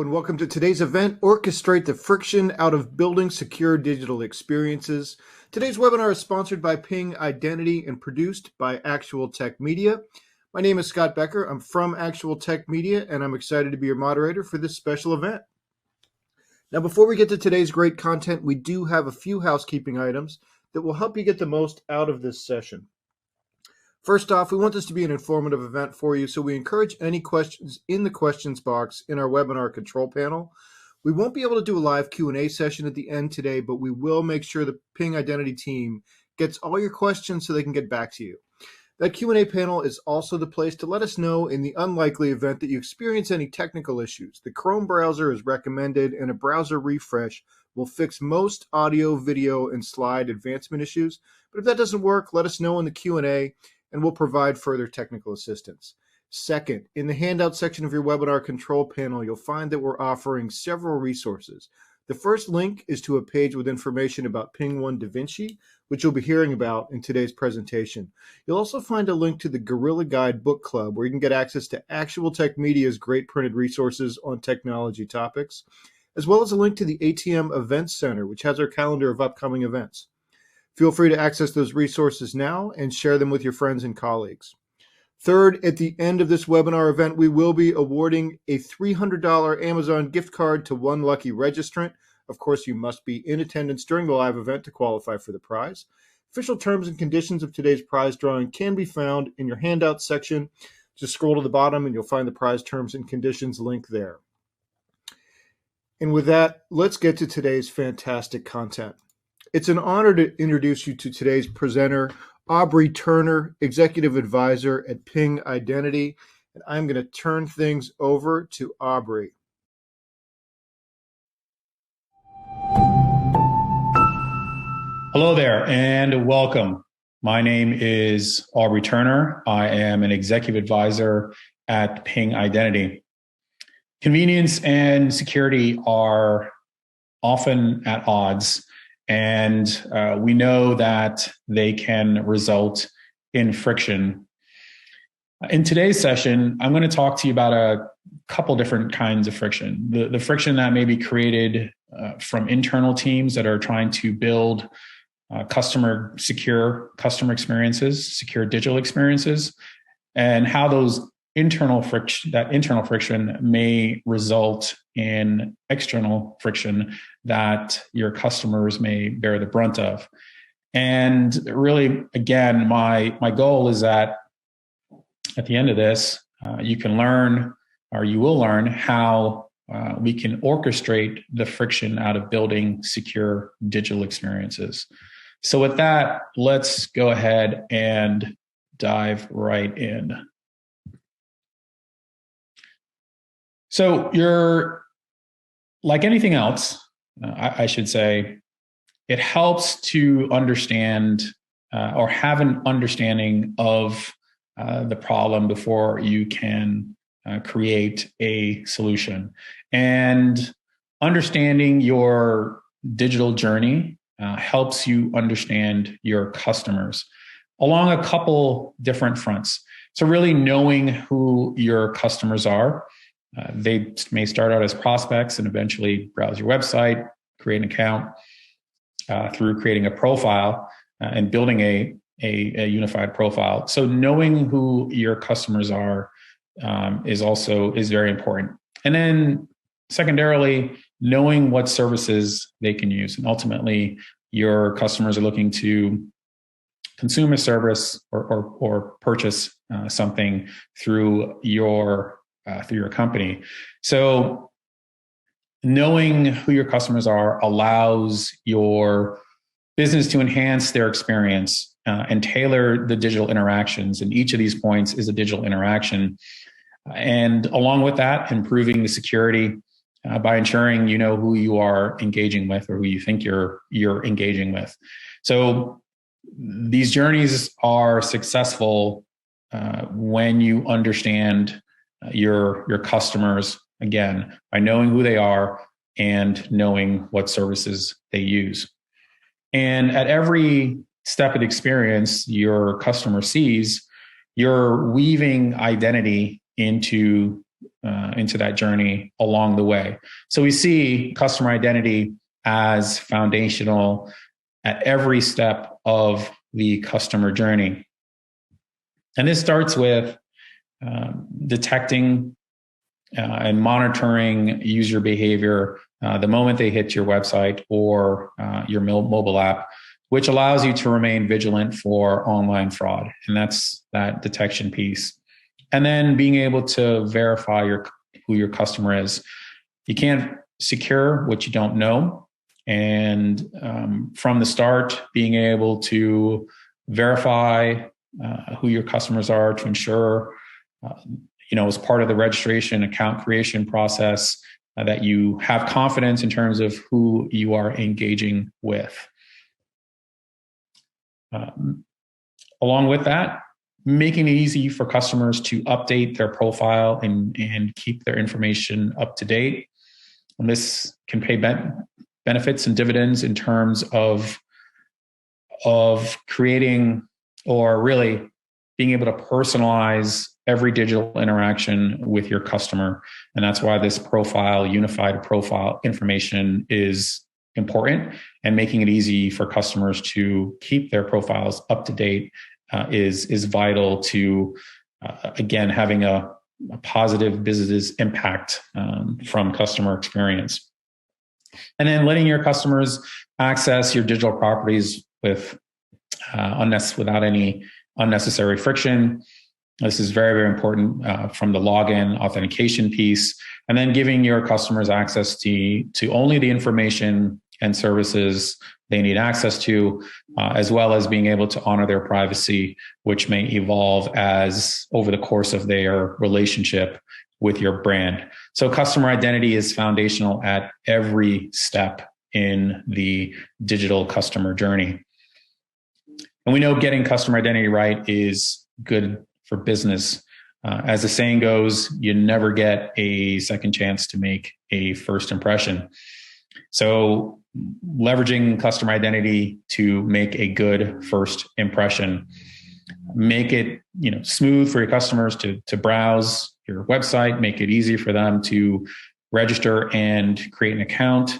and welcome to today's event, Orchestrate the Friction Out of Building Secure Digital Experiences. Today's webinar is sponsored by Ping Identity and produced by Actual Tech Media. My name is Scott Becker. I'm from Actual Tech Media, and I'm excited to be your moderator for this special event. Now, before we get to today's great content, we do have a few housekeeping items that will help you get the most out of this session. First off, we want this to be an informative event for you, so we encourage any questions in the questions box in our webinar control panel. We won't be able to do a live Q&A session at the end today, but we will make sure the Ping Identity team gets all your questions so they can get back to you. That Q&A panel is also the place to let us know in the unlikely event that you experience any technical issues. The Chrome browser is recommended, and a browser refresh will fix most audio, video, and slide advancement issues. But if that doesn't work, let us know in the Q&A, and we'll provide further technical assistance. Second, in the handout section of your webinar control panel, you'll find that we're offering several resources. The first link is to a page with information about Ping 1 Da Vinci, which you'll be hearing about in today's presentation. You'll also find a link to the Gorilla Guide Book Club, where you can get access to Actual Tech Media's great printed resources on technology topics, as well as a link to the ATM Events Center, which has our calendar of upcoming events. Feel free to access those resources now and share them with your friends and colleagues. Third, at the end of this webinar event, we will be awarding a $300 Amazon gift card to one lucky registrant. Of course, you must be in attendance during the live event to qualify for the prize. Official terms and conditions of today's prize drawing can be found in your handout section. Just scroll to the bottom and you'll find the prize terms and conditions link there. And with that, let's get to today's fantastic content. It's an honor to introduce you to today's presenter, Aubrey Turner, Executive Advisor at Ping Identity. And I'm going to turn things over to Aubrey. Hello there and welcome. My name is Aubrey Turner. I am an Executive Advisor at Ping Identity. Convenience and security are often at odds. And we know that they can result in friction. In today's session, I'm going to talk to you about a couple different kinds of friction. The friction that may be created from internal teams that are trying to build secure customer experiences, secure digital experiences, and how those internal friction may result in external friction that your customers may bear the brunt of. And really, again, my goal is that at the end of this, you can learn, or you will learn, how we can orchestrate the friction out of building secure digital experiences. So with that, let's go ahead and dive right in. So you're, like anything else, I should say, it helps to understand or have an understanding of the problem before you can create a solution. And understanding your digital journey helps you understand your customers along a couple different fronts. So really knowing who your customers are. They may start out as prospects and eventually browse your website, create an account through creating a profile and building a unified profile. So knowing who your customers are is very important. And then secondarily, knowing what services they can use. And ultimately, your customers are looking to consume a service or purchase something through your company. So knowing who your customers are allows your business to enhance their experience and tailor the digital interactions. And each of these points is a digital interaction. And along with that, improving the security by ensuring you know who you are engaging with or who you think you're engaging with. So these journeys are successful when you understand your customers, again, by knowing who they are and knowing what services they use. And at every step of the experience your customer sees, you're weaving identity into into that journey along the way. So we see customer identity as foundational at every step of the customer journey. And this starts with detecting and monitoring user behavior the moment they hit your website or your mobile app, which allows you to remain vigilant for online fraud. And that's that detection piece. And then being able to verify who your customer is. You can't secure what you don't know. And from the start, being able to verify who your customers are to ensure, as part of the registration account creation process, that you have confidence in terms of who you are engaging with. Along with that, making it easy for customers to update their profile and keep their information up to date. And this can pay benefits and dividends in terms of creating, or really being able to personalize every digital interaction with your customer. And that's why this unified profile information is important, and making it easy for customers to keep their profiles up to date is vital to, again, having a positive business impact from customer experience. And then letting your customers access your digital properties without any unnecessary friction. This is very, very important from the login authentication piece. And then giving your customers access to only the information and services they need access to, as well as being able to honor their privacy, which may evolve as over the course of their relationship with your brand. So customer identity is foundational at every step in the digital customer journey. And we know getting customer identity right is good for business. As the saying goes, you never get a second chance to make a first impression. So leveraging customer identity to make a good first impression, make it smooth for your customers to browse your website, make it easy for them to register and create an account,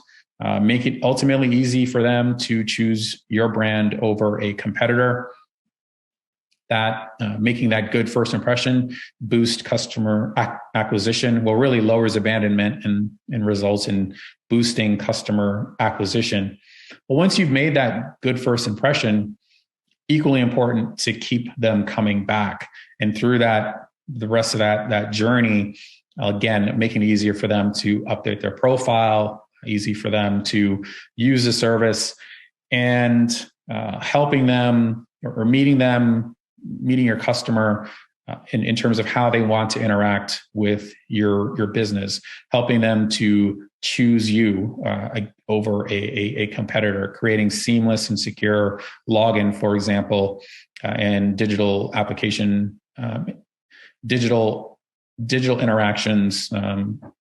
make it ultimately easy for them to choose your brand over a competitor. That making that good first impression boost customer acquisition, really lowers abandonment and results in boosting customer acquisition. But once you've made that good first impression, equally important to keep them coming back. And through that, the rest of that journey, again, making it easier for them to update their profile, easy for them to use the service, and helping them or meeting your customer in terms of how they want to interact with your business, helping them to choose you over a competitor, creating seamless and secure login, for example, and digital application, digital interactions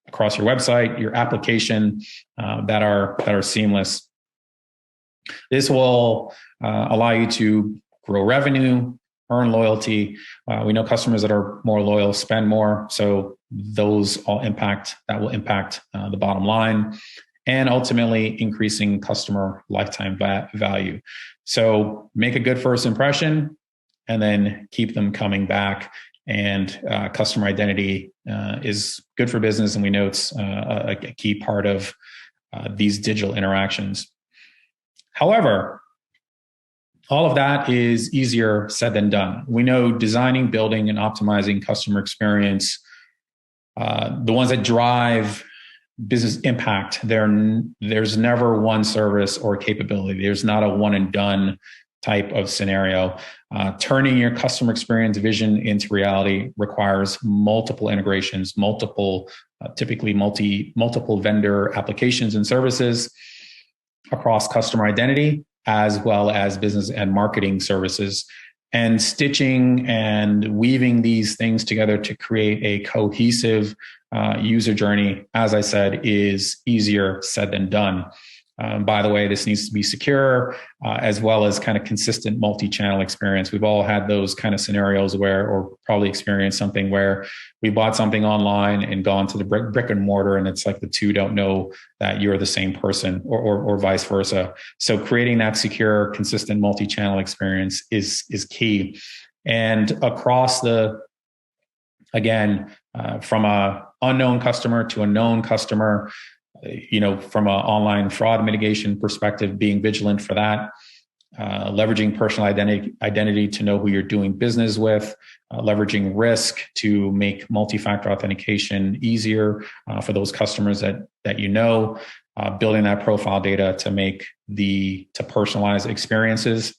across your website, your application that are seamless. This will allow you to grow revenue, earn loyalty. We know customers that are more loyal spend more, so those all will impact the bottom line, and ultimately increasing customer lifetime value. So make a good first impression, and then keep them coming back. And customer identity is good for business, and we know it's a key part of these digital interactions. However, all of that is easier said than done. We know designing, building, and optimizing customer experience, the ones that drive business impact, there's never one service or capability. There's not a one and done type of scenario. Turning your customer experience vision into reality requires multiple integrations, typically multiple vendor applications and services across customer identity, as well as business and marketing services, and stitching and weaving these things together to create a cohesive user journey, as I said, is easier said than done. by the way, this needs to be secure, as well as kind of consistent multi-channel experience. We've all had those kind of scenarios where, or probably experienced something where we bought something online and gone to the brick and mortar, and it's like the two don't know that you're the same person, or vice versa. So creating that secure, consistent multi-channel experience is key. And across from a unknown customer to a known customer, from an online fraud mitigation perspective, being vigilant for that, leveraging personal identity to know who you're doing business with, leveraging risk to make multi-factor authentication easier for those customers that building that profile data to personalize experiences,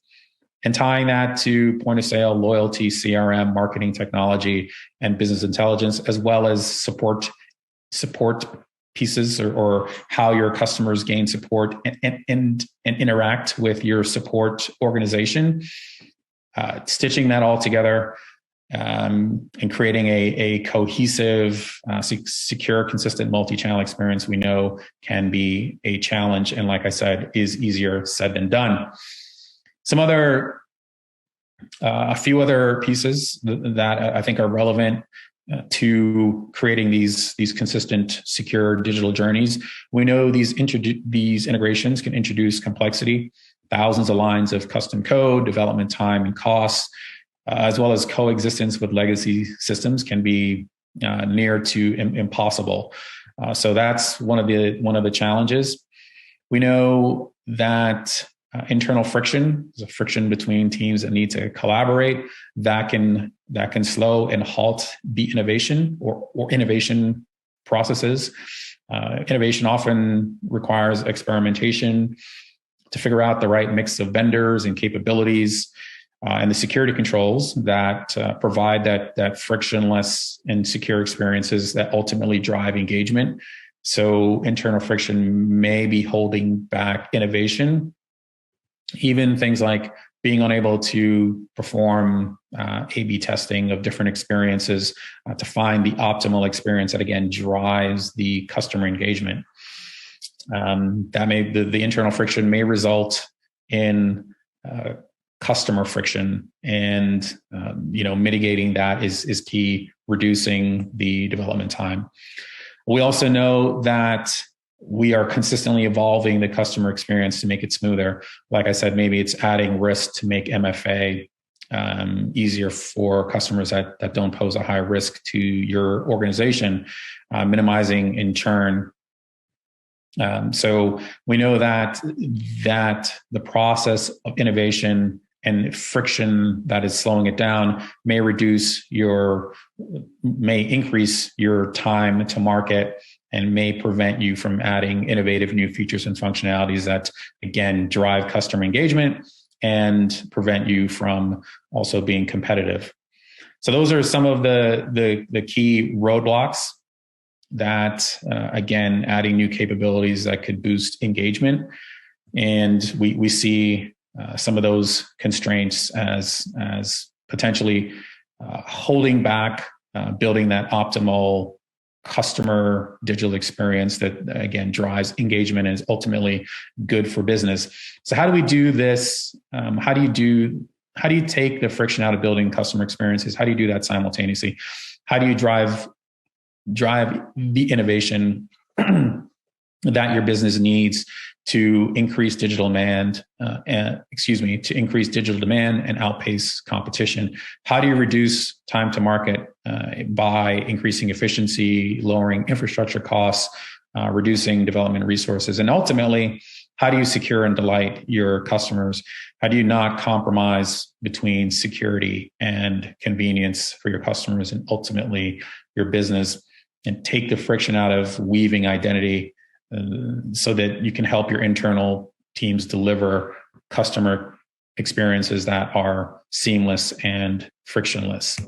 and tying that to point of sale, loyalty, CRM, marketing technology, and business intelligence, as well as support pieces, or how your customers gain support and interact with your support organization. Stitching that all together and creating a cohesive, secure, consistent multi-channel experience, we know can be a challenge. And like I said, is easier said than done. A few other pieces that I think are relevant to creating these consistent, secure digital journeys. We know these integrations can introduce complexity, thousands of lines of custom code, development time and costs, as well as coexistence with legacy systems can be near to impossible. So that's one of the challenges. We know that internal friction is a friction between teams that need to collaborate that can slow and halt the innovation or innovation processes. Innovation often requires experimentation to figure out the right mix of vendors and capabilities, and the security controls that provide that frictionless and secure experiences that ultimately drive engagement. So internal friction may be holding back innovation. Even things like being unable to perform A/B testing of different experiences to find the optimal experience that again drives the customer engagement. The internal friction may result in customer friction, and mitigating that is key, reducing the development time. We also know that we are consistently evolving the customer experience to make it smoother. Like I said, maybe it's adding risk to make MFA easier for customers that don't pose a high risk to your organization, minimizing in churn. So we know that the process of innovation and friction that is slowing it down may increase your time to market, and may prevent you from adding innovative new features and functionalities that, again, drive customer engagement and prevent you from also being competitive. So those are some of the key roadblocks that, again, adding new capabilities that could boost engagement. And we see some of those constraints as potentially holding back building that optimal customer digital experience that, again, drives engagement and is ultimately good for business. So how do we do this? How do you take the friction out of building customer experiences? How do you do that simultaneously? How do you drive the innovation that your business needs to increase digital demand, and outpace competition? How do you reduce time to market by increasing efficiency, lowering infrastructure costs, reducing development resources? And ultimately, how do you secure and delight your customers? How do you not compromise between security and convenience for your customers and ultimately your business, and take the friction out of weaving identity so that you can help your internal teams deliver customer experiences that are seamless and frictionless?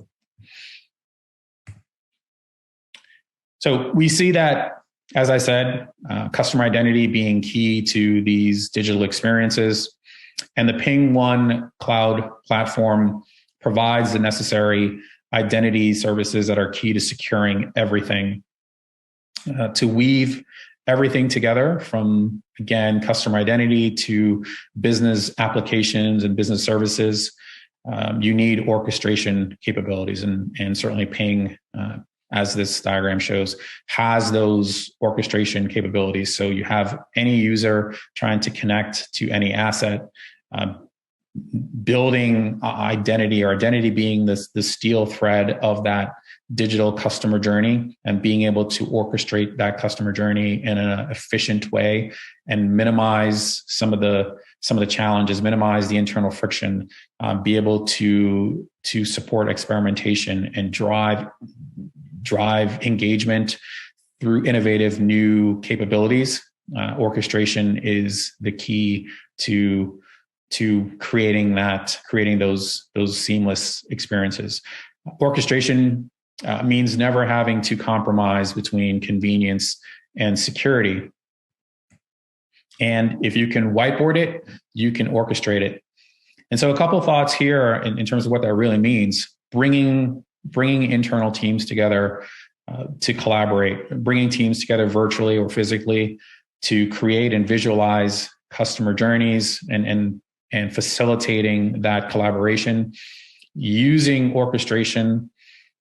So we see that, as I said, customer identity being key to these digital experiences, and the Ping One cloud platform provides the necessary identity services that are key to securing everything. To weave everything together from, again, customer identity to business applications and business services, you need orchestration capabilities. And certainly Ping, as this diagram shows, has those orchestration capabilities. So you have any user trying to connect to any asset, building identity, or identity being the steel thread of that digital customer journey, and being able to orchestrate that customer journey in an efficient way and minimize some of the challenges, minimize the internal friction, be able to support experimentation and drive engagement through innovative new capabilities. Orchestration is the key to creating those seamless experiences. Orchestration means never having to compromise between convenience and security. And if you can whiteboard it, you can orchestrate it. And so a couple of thoughts here in terms of what that really means: bringing internal teams together to collaborate, bringing teams together virtually or physically to create and visualize customer journeys, and facilitating that collaboration, using orchestration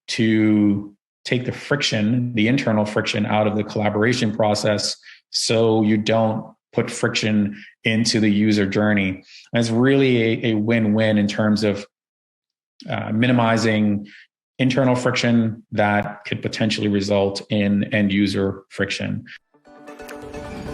to take the internal friction out of the collaboration process, so you don't put friction into the user journey. And it's really a win-win in terms of minimizing internal friction that could potentially result in end user friction.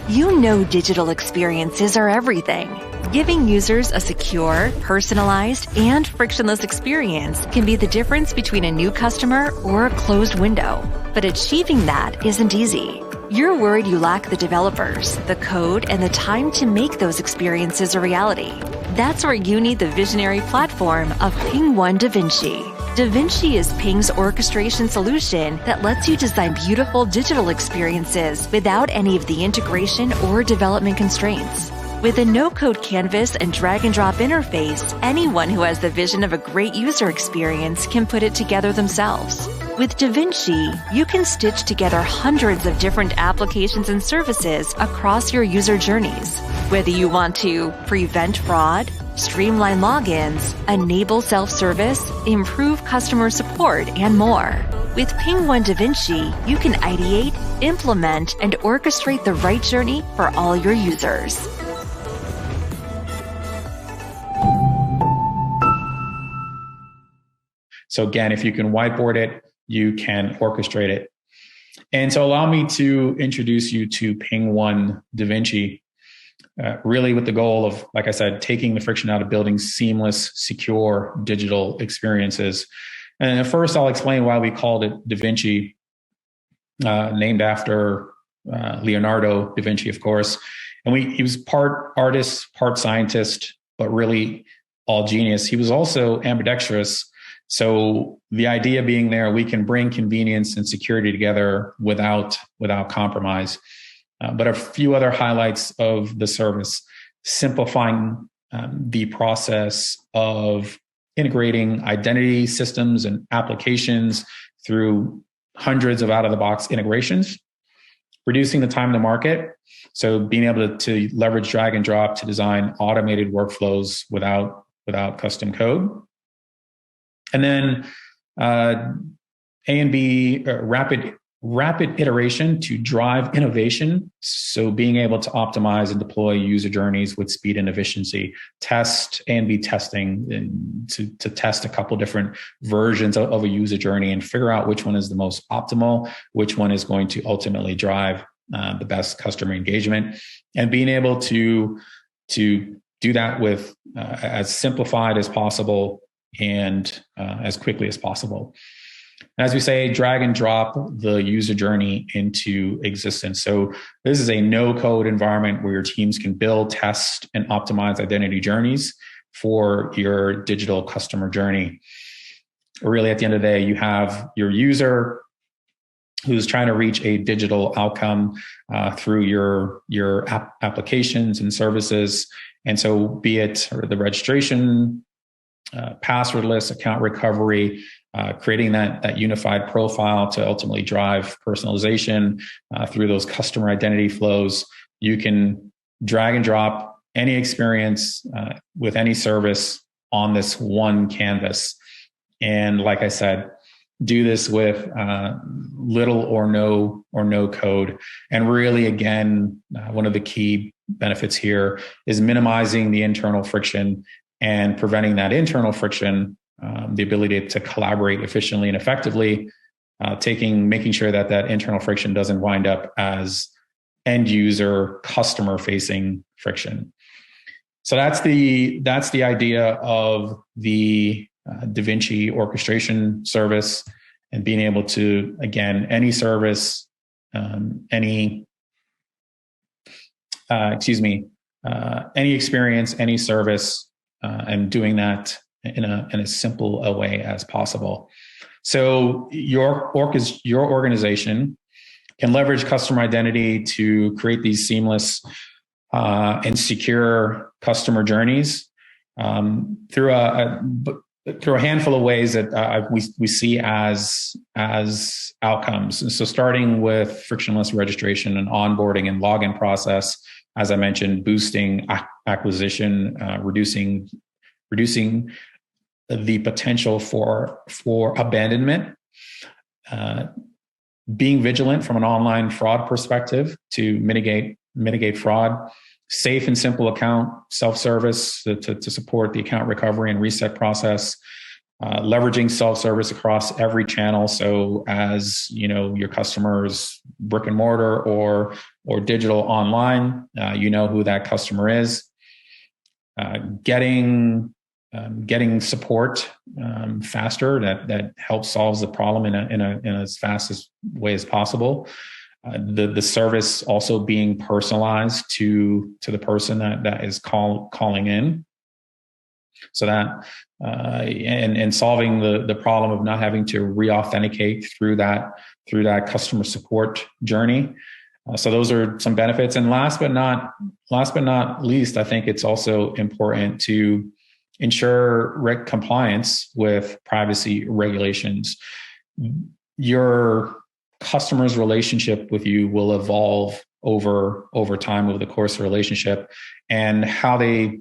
You know, digital experiences are everything. Giving users a secure, personalized, and frictionless experience can be the difference between a new customer or a closed window. But achieving that isn't easy. You're worried you lack the developers, the code, and the time to make those experiences a reality. That's where you need the visionary platform of Ping One Da Vinci. Da Vinci is Ping's orchestration solution that lets you design beautiful digital experiences without any of the integration or development constraints. With a no-code canvas and drag-and-drop interface, anyone who has the vision of a great user experience can put it together themselves. With Da Vinci, you can stitch together hundreds of different applications and services across your user journeys. Whether you want to prevent fraud, streamline logins, enable self-service, improve customer support, and more. With Ping One Da Vinci, you can ideate, implement, and orchestrate the right journey for all your users. So again, if you can whiteboard it, you can orchestrate it. And so allow me to introduce you to Ping One Da Vinci, really with the goal of, like I said, taking the friction out of building seamless, secure digital experiences. And first, I'll explain why we called it Da Vinci, named after Leonardo da Vinci, of course. And he was part artist, part scientist, but really all genius. He was also ambidextrous. So the idea being there, we can bring convenience and security together without compromise. But a few other highlights of the service: simplifying the process of integrating identity systems and applications through hundreds of out-of-the-box integrations, reducing the time to market. So being able to leverage drag and drop to design automated workflows without custom code. And then A and B, rapid iteration to drive innovation. So being able to optimize and deploy user journeys with speed and efficiency. Test A and B testing to test a couple different versions of a user journey and figure out which one is the most optimal, which one is going to ultimately drive the best customer engagement, and being able to do that with as simplified as possible and as quickly as possible. As we say, drag and drop the user journey into existence. So this is a no-code environment where your teams can build, test, and optimize identity journeys for your digital customer journey. Really, at the end of the day, you have your user who's trying to reach a digital outcome through your applications and services. And so be it the registration, passwordless account recovery, creating that unified profile to ultimately drive personalization through those customer identity flows. You can drag and drop any experience with any service on this one canvas. And like I said, do this with little or no code. And really, again, one of the key benefits here is minimizing the internal friction and preventing that internal friction, the ability to collaborate efficiently and effectively, making sure that internal friction doesn't wind up as end user customer facing friction. So that's the idea of the Vinci orchestration service, and being able to, again, any service, any experience, any service, and doing that in a simple a way as possible. So your organization can leverage customer identity to create these seamless and secure customer journeys through a handful of ways that we see as outcomes. And so starting with frictionless registration and onboarding and login process, as I mentioned, boosting acquisition, reducing the potential for abandonment, being vigilant from an online fraud perspective to mitigate fraud, safe and simple account self-service to support the account recovery and reset process, leveraging self-service across every channel. So as you know, your customers brick and mortar or digital online, you know who that customer is. Getting support faster that helps solves the problem in as fast as way as possible. The service also being personalized to the person that is calling in, so that and solving the problem of not having to re-authenticate through that customer support journey. So those are some benefits. And last but not least, I think it's also important to ensure compliance with privacy regulations. Your customer's relationship with you will evolve over time, over the course of the relationship, and how their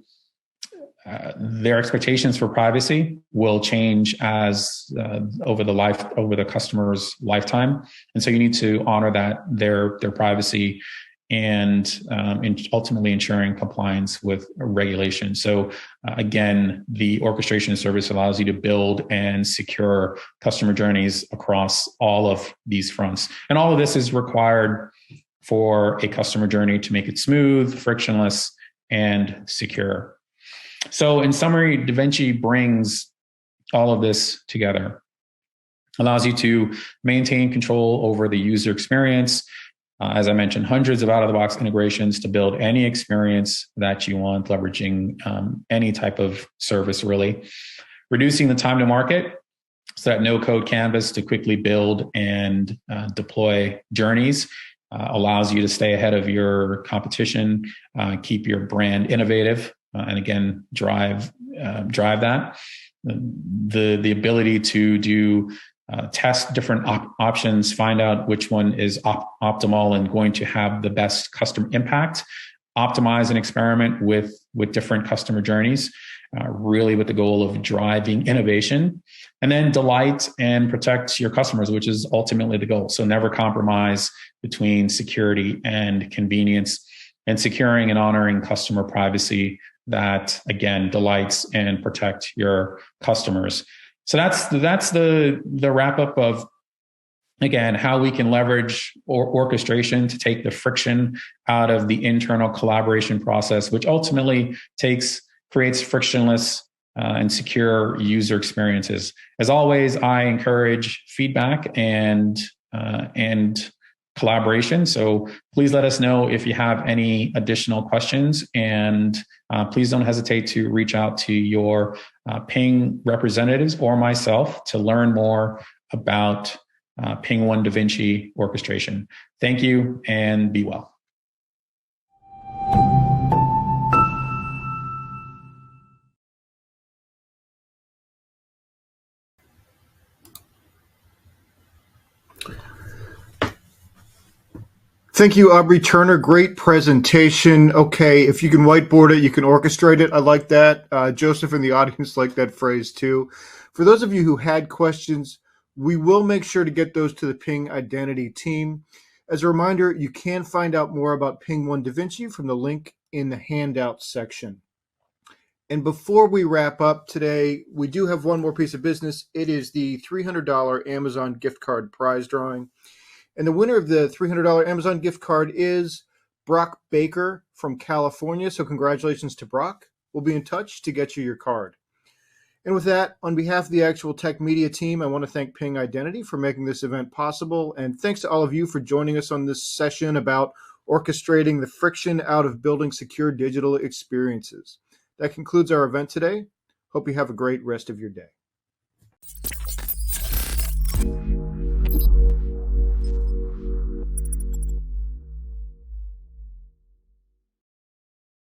expectations for privacy will change as over the customer's lifetime. And so you need to honor their privacy and ultimately ensuring compliance with regulation. So again, the orchestration service allows you to build and secure customer journeys across all of these fronts. And all of this is required for a customer journey to make it smooth, frictionless, and secure. So in summary, Vinci brings all of this together, allows you to maintain control over the user experience. As I mentioned, hundreds of out-of-the-box integrations to build any experience that you want, leveraging any type of service, really. Reducing the time to market, so that no-code canvas to quickly build and deploy journeys allows you to stay ahead of your competition, keep your brand innovative, and again, drive that. The ability to do test different options, find out which one is optimal and going to have the best customer impact, optimize and experiment with different customer journeys, really with the goal of driving innovation, and then delight and protect your customers, which is ultimately the goal. So never compromise between security and convenience, and securing and honoring customer privacy that, again, delights and protect your customers. So that's the wrap up of, again, how we can leverage orchestration to take the friction out of the internal collaboration process, which ultimately creates frictionless and secure user experiences. As always, I encourage feedback and collaboration. So please let us know if you have any additional questions, and please don't hesitate to reach out to your Ping representatives or myself to learn more about Ping One Da Vinci orchestration. Thank you, and be well. Thank you, Aubrey Turner. Great presentation. Okay, if you can whiteboard it, you can orchestrate it. I like that. Joseph in the audience liked that phrase too. For those of you who had questions, we will make sure to get those to the Ping Identity team. As a reminder, you can find out more about Ping One Da Vinci from the link in the handout section. And before we wrap up today, we do have one more piece of business. It is the $300 Amazon gift card prize drawing. And the winner of the $300 Amazon gift card is Brock Baker from California. So congratulations to Brock. We'll be in touch to get you your card. And with that, on behalf of the Actual Tech Media team, I want to thank Ping Identity for making this event possible. And thanks to all of you for joining us on this session about orchestrating the friction out of building secure digital experiences. That concludes our event today. Hope you have a great rest of your day.